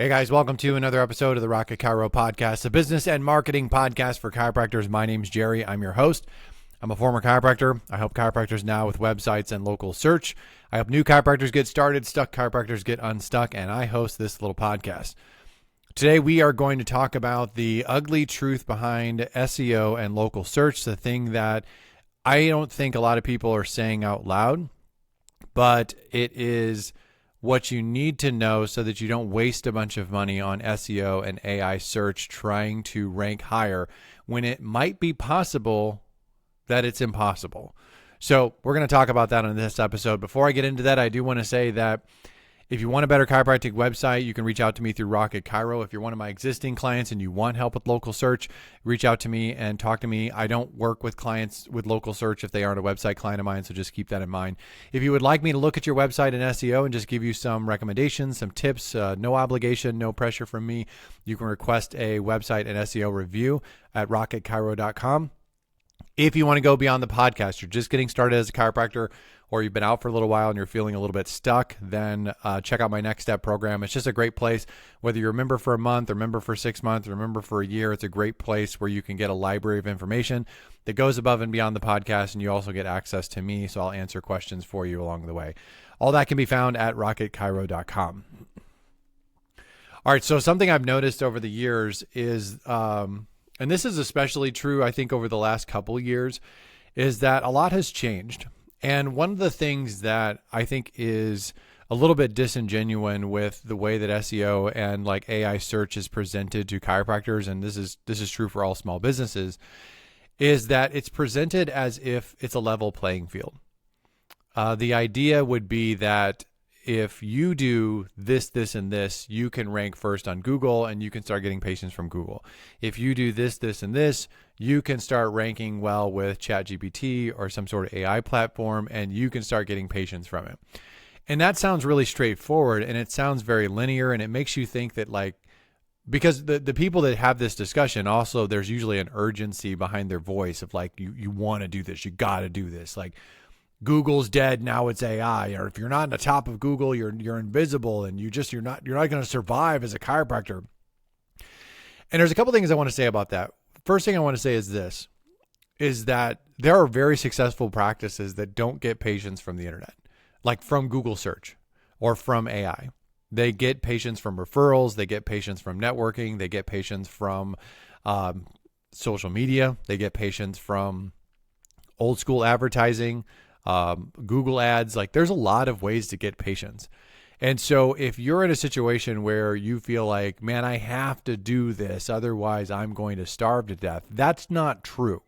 Hey guys, welcome to another episode of the Rocket Chiro podcast, a business and marketing podcast for chiropractors. My name's Jerry. I'm your host. I'm a former chiropractor. I help chiropractors now with websites and local search. I help new chiropractors get started, stuck chiropractors get unstuck, and I host this little podcast. Today we are going to talk about the ugly truth behind SEO and local search, the thing that I don't think a lot of people are saying out loud, but it is what you need to know so that you don't waste a bunch of money on SEO and AI search trying to rank higher when it might be possible that it's impossible. So we're going to talk about that on this episode. Before I get into that, I do want to say that if you want a better chiropractic website, you can reach out to me through Rocket Chiro. If you're one of my existing clients and you want help with local search, reach out to me and talk to me. I don't work with clients with local search if they aren't a website client of mine, so just keep that in mind. If you would like me to look at your website and SEO and just give you some recommendations, some tips, no obligation, no pressure from me, you can request a website and SEO review at rocketchiro.com. If you want to go beyond the podcast, you're just getting started as a chiropractor, or you've been out for a little while and you're feeling a little bit stuck, then check out my Next Step program. It's just a great place. Whether you're a member for a month or member for 6 months or member for a year, it's a great place where you can get a library of information that goes above and beyond the podcast, and you also get access to me, so I'll answer questions for you along the way. All that can be found at rocketchiro.com. All right, so something I've noticed over the years is, and this is especially true, I think, over the last couple years, is that a lot has changed. And one of the things that I think is a little bit disingenuous with the way that SEO and like AI search is presented to chiropractors, and this is true for all small businesses, is that it's presented as if it's a level playing field. The idea would be that if you do this, this, and this, you can rank first on Google and you can start getting patients from Google. If you do this, this, and this, you can start ranking well with ChatGPT or some sort of AI platform, and you can start getting patients from it. And that sounds really straightforward, and it sounds very linear, and it makes you think that, like, because the people that have this discussion, also there's usually an urgency behind their voice of like, you want to do this, you got to do this. Like, Google's dead, now it's AI. Or if you're not on the top of Google, you're invisible, and you're not going to survive as a chiropractor. And there's a couple things I want to say about that. First thing I want to say is this, is that there are very successful practices that don't get patients from the internet, like from Google search or from AI. They get patients from referrals, they get patients from networking, they get patients from social media, they get patients from old school advertising, Google ads. Like, there's a lot of ways to get patients. And so if you're in a situation where you feel like, man, I have to do this, otherwise I'm going to starve to death, that's not true.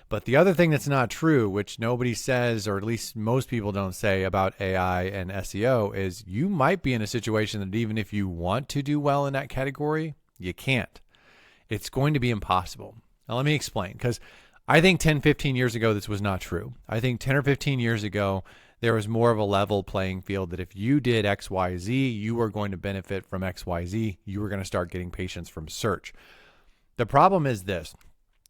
But the other thing that's not true, which nobody says, or at least most people don't say about AI and SEO, is you might be in a situation that even if you want to do well in that category, you can't. It's going to be impossible. Now let me explain, because I think 10, 15 years ago, this was not true. I think 10 or 15 years ago, there was more of a level playing field that if you did X, Y, Z, you were going to benefit from X, Y, Z. You were going to start getting patients from search. The problem is this.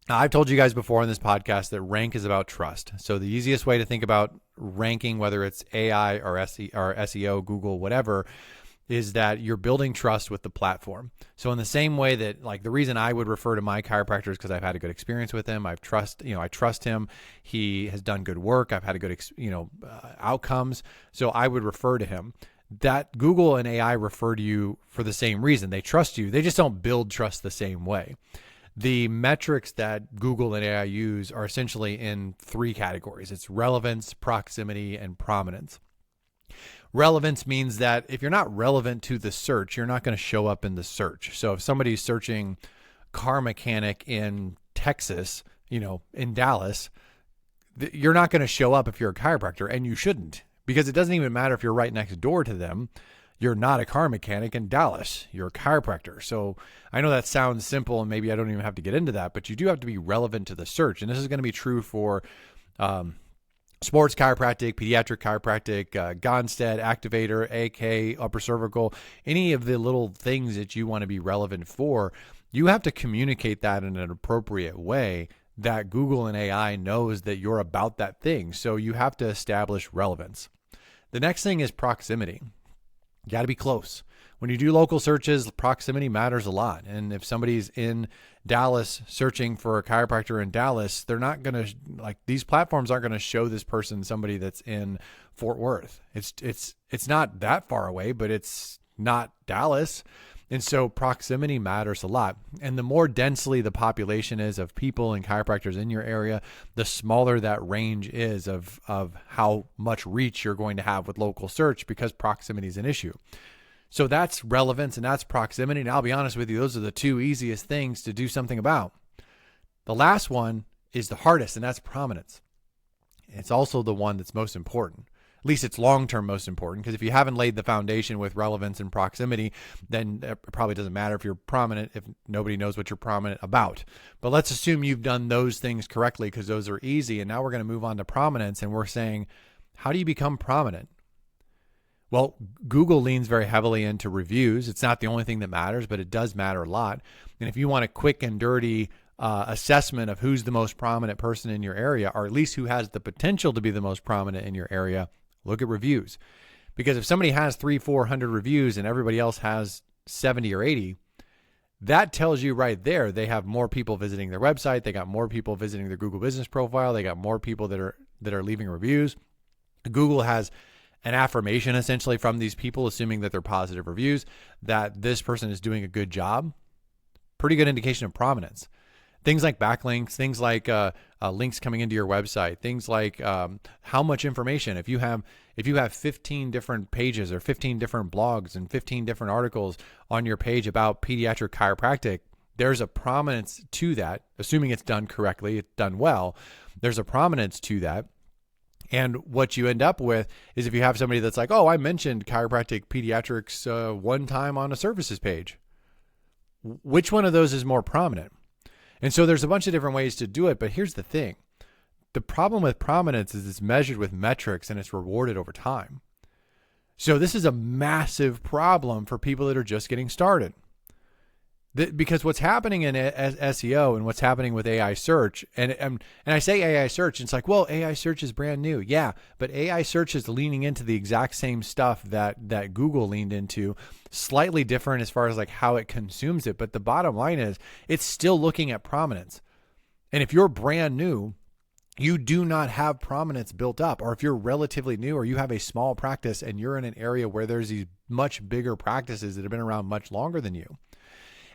I've told you guys before on this podcast that rank is about trust. So the easiest way to think about ranking, whether it's AI or SEO, Google, whatever, is that you're building trust with the platform. So in the same way that, like, the reason I would refer to my chiropractor is because I've had a good experience with him. I trust him. He has done good work. I've had a good, outcomes. So I would refer to him. That Google and AI refer to you for the same reason. They trust you. They just don't build trust the same way. The metrics that Google and AI use are essentially in three categories. It's relevance, proximity, and prominence. Relevance means that if you're not relevant to the search, you're not going to show up in the search. So if somebody's searching car mechanic in Texas, in Dallas, you're not going to show up if you're a chiropractor, and you shouldn't, because it doesn't even matter if you're right next door to them. You're not a car mechanic in Dallas. You're a chiropractor. So I know that sounds simple, and maybe I don't even have to get into that, but you do have to be relevant to the search. And this is going to be true for sports chiropractic, pediatric chiropractic, Gonstead, activator, AK, upper cervical, any of the little things that you want to be relevant for. You have to communicate that in an appropriate way that Google and AI knows that you're about that thing. So you have to establish relevance. The next thing is proximity. You got to be close. When you do local searches, proximity matters a lot. And if somebody's in Dallas searching for a chiropractor in Dallas, they're not going to, like, these platforms aren't going to show this person somebody that's in Fort Worth. It's not that far away, but it's not Dallas. And so proximity matters a lot. And the more densely the population is of people and chiropractors in your area, the smaller that range is of how much reach you're going to have with local search, because proximity is an issue. So that's relevance and that's proximity. And I'll be honest with you, those are the two easiest things to do something about. The last one is the hardest, and that's prominence. It's also the one that's most important. At least it's long-term most important, because if you haven't laid the foundation with relevance and proximity, then it probably doesn't matter if you're prominent, if nobody knows what you're prominent about. But let's assume you've done those things correctly, because those are easy. And now we're going to move on to prominence, and we're saying, how do you become prominent? Well, Google leans very heavily into reviews. It's not the only thing that matters, but it does matter a lot. And if you want a quick and dirty assessment of who's the most prominent person in your area, or at least who has the potential to be the most prominent in your area, look at reviews. Because if somebody has 300-400 reviews and everybody else has 70 or 80, that tells you right there they have more people visiting their website, they got more people visiting their Google business profile, they got more people that are leaving reviews. Google has an affirmation essentially from these people, assuming that they're positive reviews, that this person is doing a good job. Pretty good indication of prominence. Things like backlinks, things like links coming into your website, things like how much information. If you have 15 different pages or 15 different blogs and 15 different articles on your page about pediatric chiropractic, there's a prominence to that, assuming it's done correctly, it's done well. There's a prominence to that. And what you end up with is if you have somebody that's like, oh, I mentioned chiropractic pediatrics one time on a services page. Which one of those is more prominent? And so there's a bunch of different ways to do it, but here's the thing. The problem with prominence is it's measured with metrics and it's rewarded over time. So this is a massive problem for people that are just getting started. Because what's happening in SEO and what's happening with AI search, and I say AI search, and it's like, well, AI search is brand new. Yeah, but AI search is leaning into the exact same stuff that Google leaned into, slightly different as far as like how it consumes it. But the bottom line is it's still looking at prominence. And if you're brand new, you do not have prominence built up. Or if you're relatively new or you have a small practice and you're in an area where there's these much bigger practices that have been around much longer than you.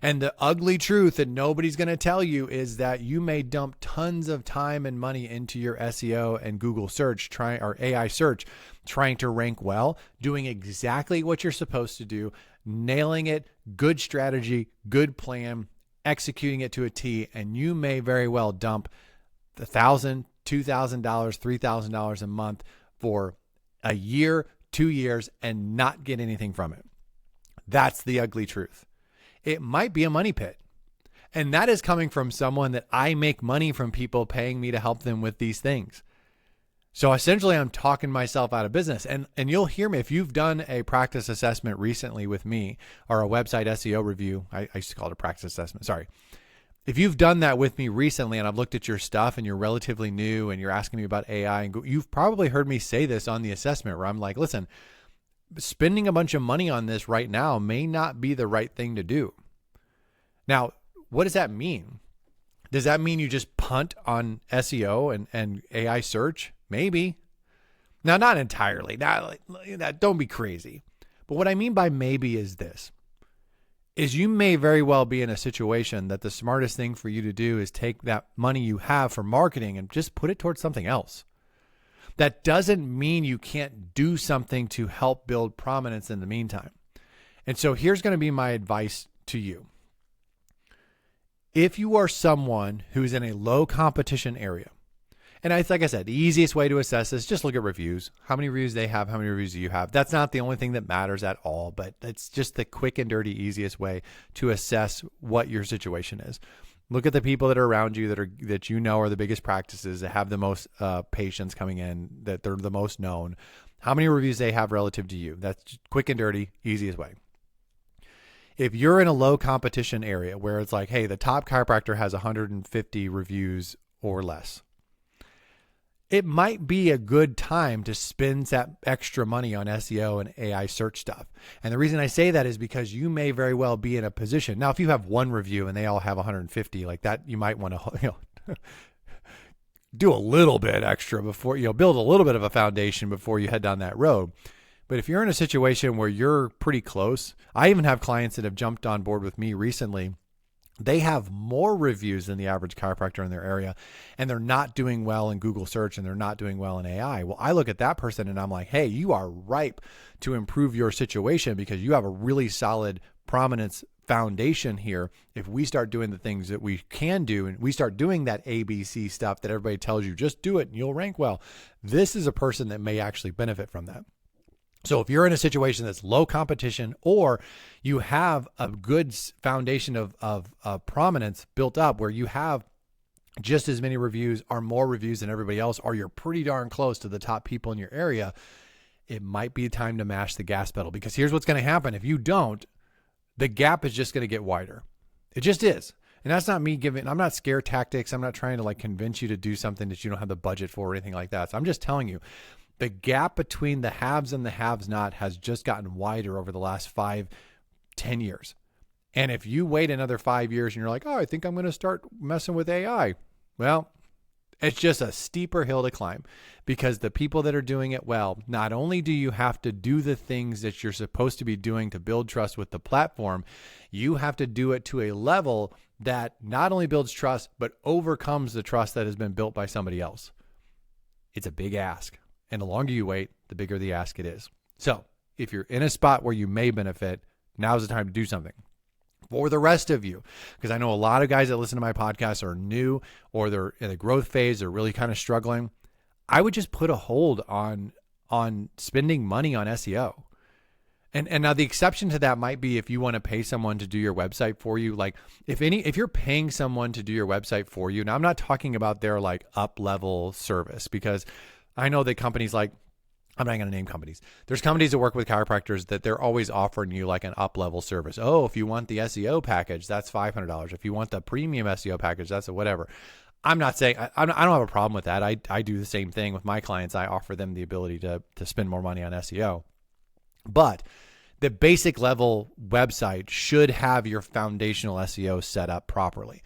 And the ugly truth that nobody's going to tell you is that you may dump tons of time and money into your SEO and Google search, or AI search, trying to rank well, doing exactly what you're supposed to do, nailing it, good strategy, good plan, executing it to a T, and you may very well dump $1,000, $2,000, $3,000 a month for a year, 2 years, and not get anything from it. That's the ugly truth. It might be a money pit. And that is coming from someone that I make money from people paying me to help them with these things. So essentially I'm talking myself out of business. And you'll hear me if you've done a practice assessment recently with me or a website SEO review. I used to call it a practice assessment. Sorry. If you've done that with me recently and I've looked at your stuff and you're relatively new and you're asking me about AI, and you've probably heard me say this on the assessment where I'm like, listen, spending a bunch of money on this right now may not be the right thing to do. Now, what does that mean? Does that mean you just punt on SEO and AI search? Maybe. Now, not entirely. Don't be crazy. But what I mean by maybe is this. Is you may very well be in a situation that the smartest thing for you to do is take that money you have for marketing and just put it towards something else. That doesn't mean you can't do something to help build prominence in the meantime. And so here's going to be my advice to you. If you are someone who's in a low competition area, and like I said, the easiest way to assess this, just look at reviews. How many reviews they have, how many reviews do you have? That's not the only thing that matters at all, but it's just the quick and dirty, easiest way to assess what your situation is. Look at the people that are around you that you know are the biggest practices, that have the most patients coming in, that they're the most known. How many reviews they have relative to you? That's quick and dirty, easiest way. If you're in a low competition area where it's like, hey, the top chiropractor has 150 reviews or less, it might be a good time to spend that extra money on SEO and AI search stuff. And the reason I say that is because you may very well be in a position. Now, if you have one review and they all have 150 like that, you might want to, do a little bit extra before, build a little bit of a foundation before you head down that road. But if you're in a situation where you're pretty close, I even have clients that have jumped on board with me recently. They have more reviews than the average chiropractor in their area, and they're not doing well in Google search and they're not doing well in AI. Well, I look at that person and I'm like, hey, you are ripe to improve your situation because you have a really solid prominence foundation here. If we start doing the things that we can do and we start doing that ABC stuff that everybody tells you, just do it and you'll rank well. This is a person that may actually benefit from that. So if you're in a situation that's low competition or you have a good foundation of prominence built up where you have just as many reviews or more reviews than everybody else, or you're pretty darn close to the top people in your area, it might be time to mash the gas pedal, because here's what's going to happen. If you don't, the gap is just going to get wider. It just is. And that's not me I'm not scare tactics. I'm not trying to convince you to do something that you don't have the budget for or anything like that. So I'm just telling you, the gap between the haves and the haves not has just gotten wider over the last 5-10 years. And if you wait another 5 years and you're like, oh, I think I'm going to start messing with AI. Well, it's just a steeper hill to climb, because the people that are doing it well, not only do you have to do the things that you're supposed to be doing to build trust with the platform, you have to do it to a level that not only builds trust, but overcomes the trust that has been built by somebody else. It's a big ask. And the longer you wait, the bigger the ask it is. So if you're in a spot where you may benefit, now's the time to do something. For the rest of you, because I know a lot of guys that listen to my podcast are new or they're in the growth phase, they're really kind of struggling, I would just put a hold on spending money on SEO. And now the exception to that might be if you want to pay someone to do your website for you. Like if you're paying someone to do your website for you, now I'm not talking about their up level service, because I know that companies I'm not going to name companies. There's companies that work with chiropractors that they're always offering you an up-level service. Oh, if you want the SEO package, that's $500. If you want the premium SEO package, that's whatever. I'm not saying, I don't have a problem with that. I do the same thing with my clients. I offer them the ability to spend more money on SEO. But the basic level website should have your foundational SEO set up properly.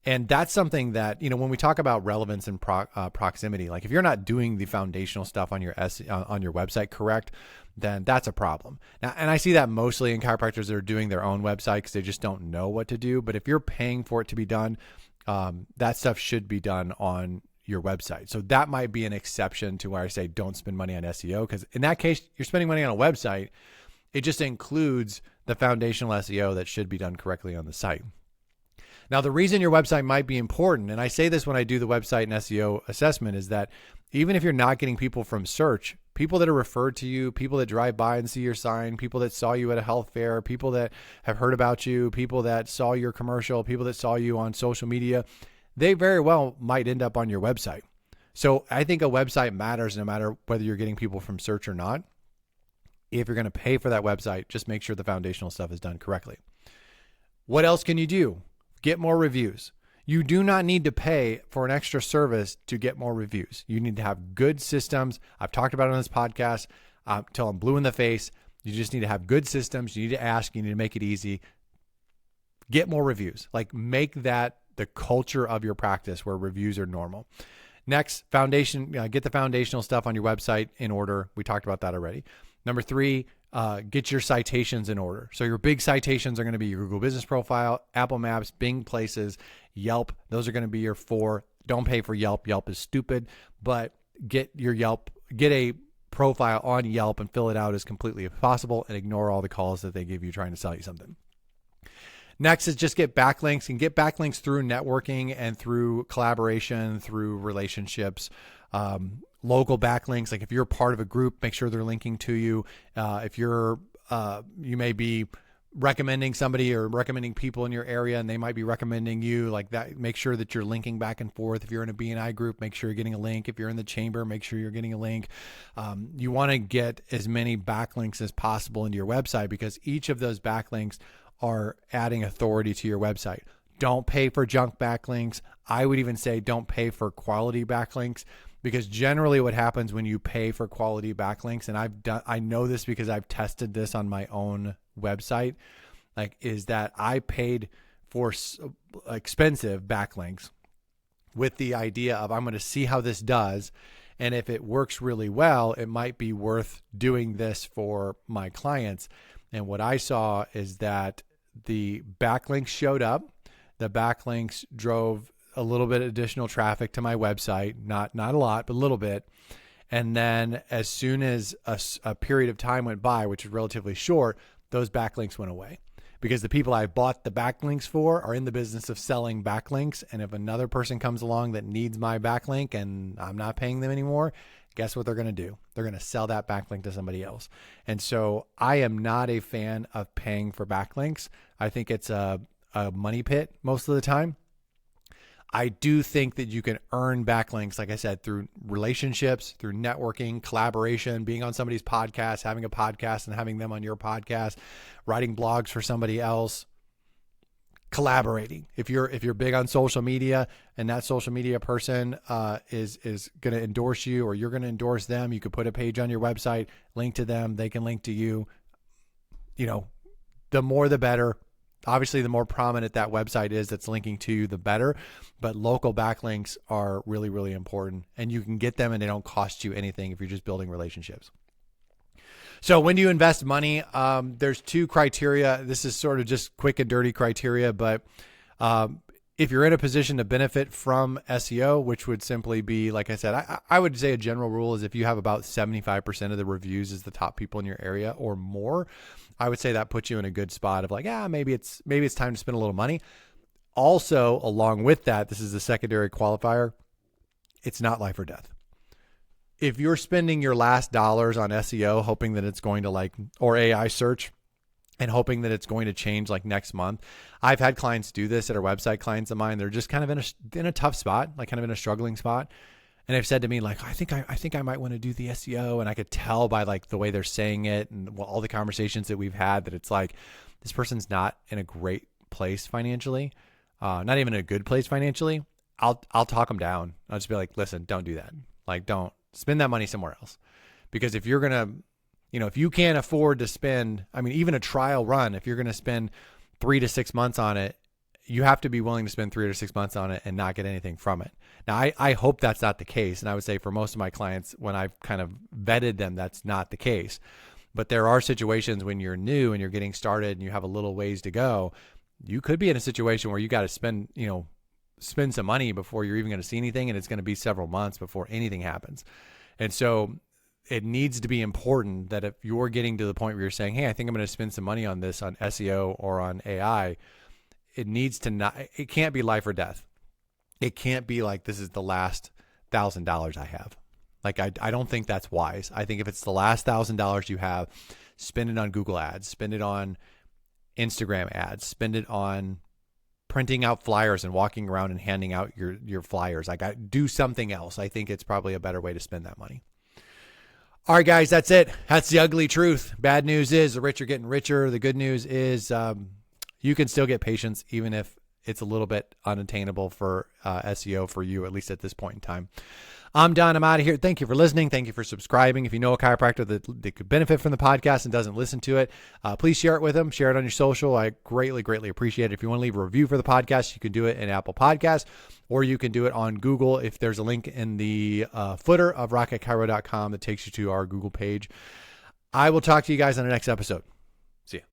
And that's something that, when we talk about relevance and proximity, if you're not doing the foundational stuff on your website correct, then that's a problem. Now, and I see that mostly in chiropractors that are doing their own website because they just don't know what to do. But if you're paying for it to be done, that stuff should be done on your website. So that might be an exception to where I say don't spend money on SEO, because in that case, you're spending money on a website. It just includes the foundational SEO that should be done correctly on the site. Now, the reason your website might be important, and I say this when I do the website and SEO assessment, is that even if you're not getting people from search, people that are referred to you, people that drive by and see your sign, people that saw you at a health fair, people that have heard about you, people that saw your commercial, people that saw you on social media, they very well might end up on your website. So I think a website matters no matter whether you're getting people from search or not. If you're going to pay for that website, just make sure the foundational stuff is done correctly. What else can you do? Get more reviews. You do not need to pay for an extra service to get more reviews. You need to have good systems. I've talked about it on this podcast till I'm blue in the face. You just need to have good systems. You need to ask. You need to make it easy. Get more reviews. Make that the culture of your practice where reviews are normal. Next, foundation. Get the foundational stuff on your website in order. We talked about that already. Number 3, get your citations in order. So your big citations are going to be your Google Business Profile, Apple Maps, Bing Places, Yelp. Those are going to be your 4. Don't pay for Yelp. Yelp is stupid, but get a profile on Yelp and fill it out as completely as possible and ignore all the calls that they give you trying to sell you something. Next is just get backlinks, and get backlinks through networking and through collaboration, through relationships. Local backlinks, if you're part of a group, make sure they're linking to you. If you may be recommending somebody or recommending people in your area and they might be recommending you that, make sure that you're linking back and forth. If you're in a BNI group, make sure you're getting a link. If you're in the chamber, make sure you're getting a link. You want to get as many backlinks as possible into your website, because each of those backlinks are adding authority to your website. Don't pay for junk backlinks. I would even say don't pay for quality backlinks. Because generally what happens when you pay for quality backlinks, and I know this because I've tested this on my own website, is that I paid for expensive backlinks with the idea of I'm going to see how this does. And if it works really well, it might be worth doing this for my clients. And what I saw is that the backlinks showed up. The backlinks drove a little bit additional traffic to my website, not a lot, but a little bit. And then as soon as a period of time went by, which is relatively short, those backlinks went away. Because the people I bought the backlinks for are in the business of selling backlinks. And if another person comes along that needs my backlink and I'm not paying them anymore, guess what they're going to do? They're going to sell that backlink to somebody else. And so I am not a fan of paying for backlinks. I think it's a money pit most of the time. I do think that you can earn backlinks, like I said, through relationships, through networking, collaboration, being on somebody's podcast, having a podcast and having them on your podcast, writing blogs for somebody else, collaborating. If you're big on social media and that social media person is going to endorse you, or you're going to endorse them, you could put a page on your website, link to them, they can link to you. The more the better. Obviously, the more prominent that website is that's linking to you, the better. But local backlinks are really, really important. And you can get them and they don't cost you anything if you're just building relationships. So when do you invest money? There's two criteria. This is sort of just quick and dirty criteria. But if you're in a position to benefit from SEO, which would simply be, like I said, I would say a general rule is if you have about 75% of the reviews as the top people in your area or more, I would say that puts you in a good spot of maybe it's time to spend a little money. Also, along with that, this is the secondary qualifier. It's not life or death. If you're spending your last dollars on SEO, hoping that it's going to or AI search, and hoping that it's going to change next month. I've had clients do this that are website clients of mine. They're just kind of in a tough spot, kind of in a struggling spot. And they've said to me, I think I might want to do the SEO. And I could tell by the way they're saying it and all the conversations that we've had that it's this person's not in a great place financially, not even in a good place financially. I'll talk them down. I'll just be listen, don't do that. Don't spend that money somewhere else. Because if you're going to, if you can't afford to spend, even a trial run, if you're going to spend 3 to 6 months on it, you have to be willing to spend 3 to 6 months on it and not get anything from it. Now, I hope that's not the case. And I would say for most of my clients, when I've kind of vetted them, that's not the case. But there are situations when you're new and you're getting started and you have a little ways to go, you could be in a situation where you got to spend some money before you're even going to see anything. And it's going to be several months before anything happens. And so it needs to be important that if you're getting to the point where you're saying, hey, I think I'm going to spend some money on this, on SEO or on AI, it can't be life or death. It can't be this is the last $1,000 I have. I don't think that's wise. I think if it's the last $1,000 you have, spend it on Google ads, spend it on Instagram ads, spend it on printing out flyers and walking around and handing out your flyers. Do something else. I think it's probably a better way to spend that money. All right, guys, that's it. That's the ugly truth. Bad news is the rich are getting richer. The good news is you can still get patients even if it's a little bit unattainable for SEO for you, at least at this point in time. I'm done. I'm out of here. Thank you for listening. Thank you for subscribing. If you know a chiropractor that could benefit from the podcast and doesn't listen to it, please share it with them. Share it on your social. I greatly, greatly appreciate it. If you want to leave a review for the podcast, you can do it in Apple Podcasts, or you can do it on Google. If there's a link in the footer of rocketchiro.com that takes you to our Google page. I will talk to you guys on the next episode. See ya.